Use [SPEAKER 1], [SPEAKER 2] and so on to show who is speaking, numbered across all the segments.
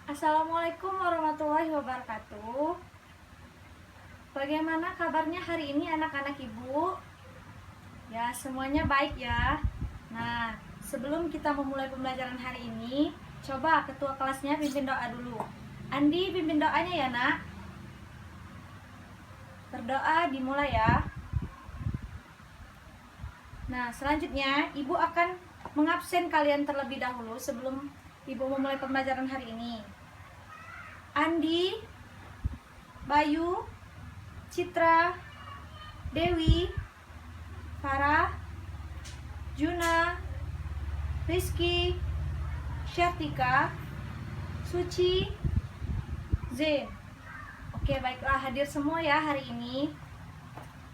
[SPEAKER 1] Assalamualaikum warahmatullahi wabarakatuh. Bagaimana kabarnya hari ini anak-anak ibu? Ya, semuanya baik ya. Nah, sebelum kita memulai pembelajaran hari ini, coba ketua kelasnya pimpin doa dulu. Andi, pimpin doanya ya nak. Berdoa dimulai ya. Nah, selanjutnya ibu akan mengabsen kalian terlebih dahulu sebelum ibu memulai pembelajaran hari ini. Andi, Bayu, Citra, Dewi, Farah, Juna, Rizky, Syartika, Suci, Zain. Oke, baiklah, hadir semua ya hari ini.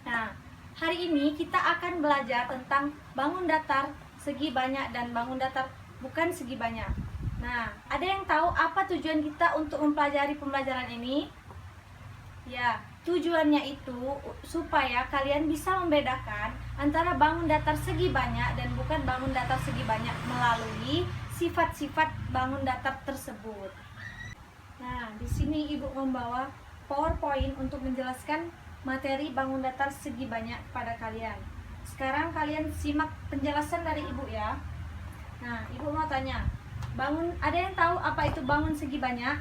[SPEAKER 1] Nah, hari ini kita akan belajar tentang bangun datar segi banyak dan bangun datar bukan segi banyak. Nah, ada yang tahu apa tujuan kita untuk mempelajari pembelajaran ini? Ya, tujuannya itu supaya kalian bisa membedakan antara bangun datar segi banyak dan bukan bangun datar segi banyak melalui sifat-sifat bangun datar tersebut. Nah, di sini ibu membawa PowerPoint untuk menjelaskan materi bangun datar segi banyak pada kalian. Sekarang kalian simak penjelasan dari ibu ya. Nah, ibu mau tanya, ada yang tahu apa itu bangun segi banyak?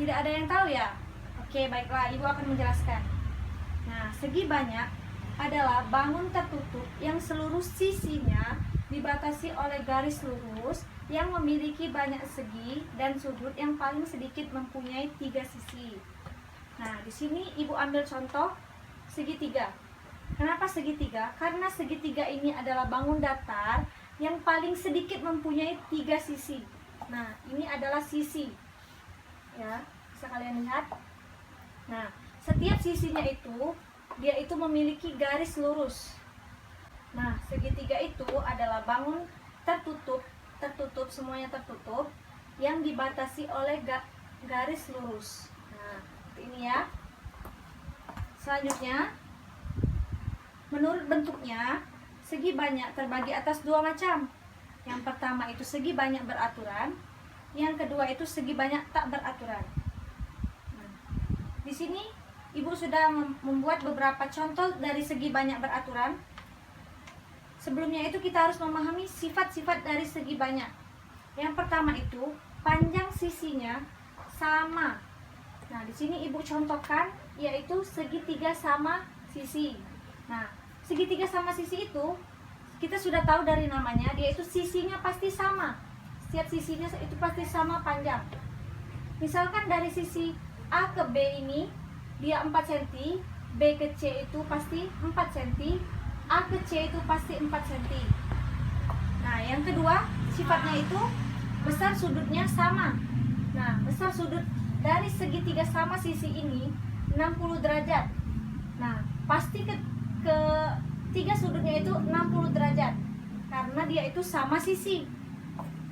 [SPEAKER 1] Tidak ada yang tahu ya? Oke, baiklah, ibu akan menjelaskan. Nah, segi banyak adalah bangun tertutup yang seluruh sisinya dibatasi oleh garis lurus yang memiliki banyak segi dan sudut yang paling sedikit mempunyai 3 sisi. Nah, di sini ibu ambil contoh segitiga. Kenapa segitiga? Karena segitiga ini adalah bangun datar yang paling sedikit mempunyai 3 sisi. Nah, ini adalah sisi. Ya, bisa kalian lihat. Nah, setiap sisinya itu dia itu memiliki garis lurus. Nah, segitiga itu adalah bangun tertutup, semuanya tertutup yang dibatasi oleh garis lurus. Nah, ini ya. Selanjutnya, menurut bentuknya, segi banyak terbagi atas 2 macam. Yang pertama itu segi banyak beraturan, yang kedua itu segi banyak tak beraturan. Di sini ibu sudah membuat beberapa contoh dari segi banyak beraturan. Sebelumnya itu kita harus memahami sifat-sifat dari segi banyak. Yang pertama itu panjang sisinya sama. Nah, di sini ibu contohkan yaitu segitiga sama sisi. Nah, segitiga sama sisi itu kita sudah tahu dari namanya, dia itu sisinya pasti sama. Setiap sisinya itu pasti sama panjang. Misalkan dari sisi A ke B ini dia 4 cm, B ke C itu pasti 4 cm, A ke C itu pasti 4 cm. Nah, yang kedua sifatnya itu besar sudutnya sama. Nah, besar sudut dari segitiga sama sisi ini 60 derajat. Nah, pasti ke tiga sudutnya itu 60 derajat karena dia itu sama sisi.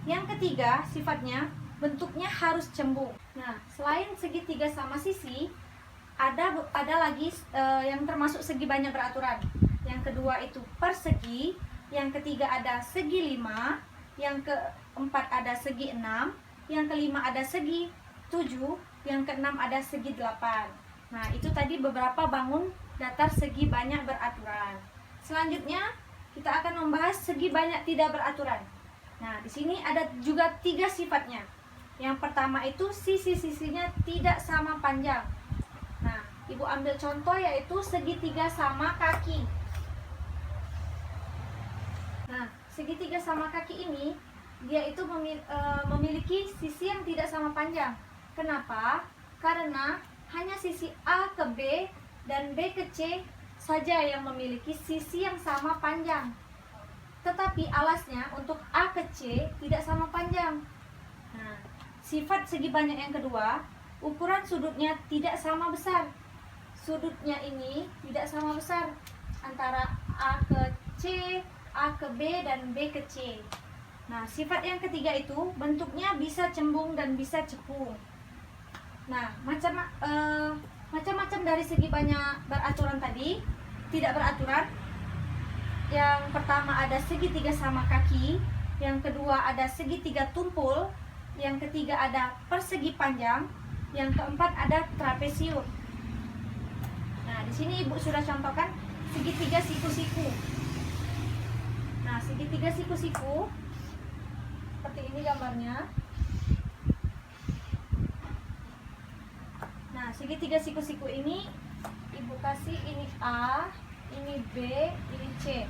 [SPEAKER 1] Yang ketiga sifatnya bentuknya harus cembung. Nah, selain segitiga sama sisi, ada lagi yang termasuk segi banyak beraturan. Yang kedua itu persegi, yang ketiga ada segi 5, yang keempat ada segi 6, yang kelima ada segi 7, yang keenam ada segi 8. Nah, itu tadi beberapa bangun datar segi banyak beraturan. Selanjutnya kita akan membahas segi banyak tidak beraturan. Nah, di sini ada juga 3 sifatnya. Yang pertama itu sisi-sisinya tidak sama panjang. Nah, ibu ambil contoh yaitu segitiga sama kaki. Nah, segitiga sama kaki ini dia itu memiliki sisi yang tidak sama panjang. Kenapa? Karena hanya sisi A ke B dan B ke C saja yang memiliki sisi yang sama panjang. Tetapi alasnya untuk A ke C tidak sama panjang. Nah, sifat segi banyak yang kedua, ukuran sudutnya tidak sama besar. Sudutnya ini tidak sama besar antara A ke C, A ke B, dan B ke C. Nah, sifat yang ketiga itu bentuknya bisa cembung dan bisa cepung. Nah, macam-macam dari segi banyak beraturan tadi, tidak beraturan. Yang pertama ada segitiga sama kaki, yang kedua ada segitiga tumpul, yang ketiga ada persegi panjang, yang keempat ada trapesium. Nah, di sini Ibu sudah contohkan segitiga siku-siku. Nah, segitiga siku-siku seperti ini gambarnya. Nah, segitiga siku-siku ini Ibu kasih ini A, ini B, ini C.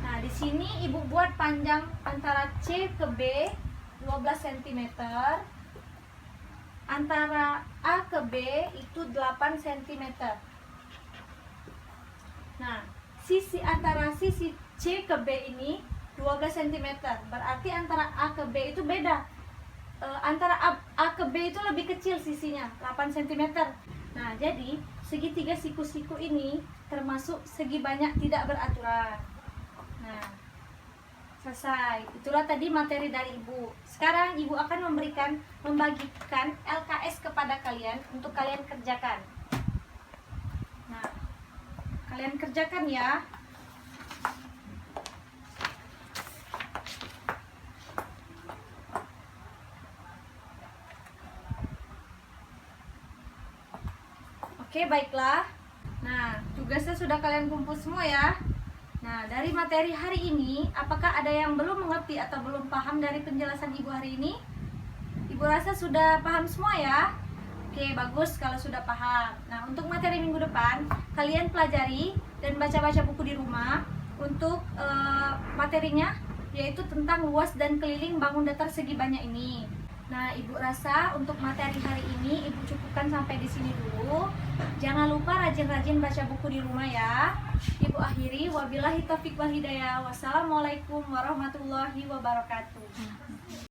[SPEAKER 1] Nah, di sini Ibu buat panjang antara C ke B 12 cm. Antara A ke B itu 8 cm. Nah, antara sisi C ke B ini 12 cm. Berarti antara A ke B itu beda. Antara A ke B itu lebih kecil sisinya, 8 cm. Nah, jadi segitiga siku-siku ini termasuk segi banyak tidak beraturan. Nah, selesai. Itulah tadi materi dari Ibu. Sekarang Ibu akan membagikan LKS kepada kalian untuk kalian kerjakan. Nah, kalian kerjakan ya. Oke, baiklah. Nah, tugasnya sudah kalian kumpul semua ya. Nah, dari materi hari ini, apakah ada yang belum mengerti atau belum paham dari penjelasan Ibu hari ini? Ibu rasa sudah paham semua ya? Oke, bagus kalau sudah paham. Nah, untuk materi minggu depan, kalian pelajari dan baca-baca buku di rumah untuk materinya, yaitu tentang luas dan keliling bangun datar segi banyak ini. Nah, Ibu rasa untuk materi hari ini Ibu cukupkan sampai di sini dulu. Jangan lupa rajin-rajin baca buku di rumah ya. Ibu akhiri, wabillahi taufiq wal hidayah. Wassalamualaikum warahmatullahi wabarakatuh.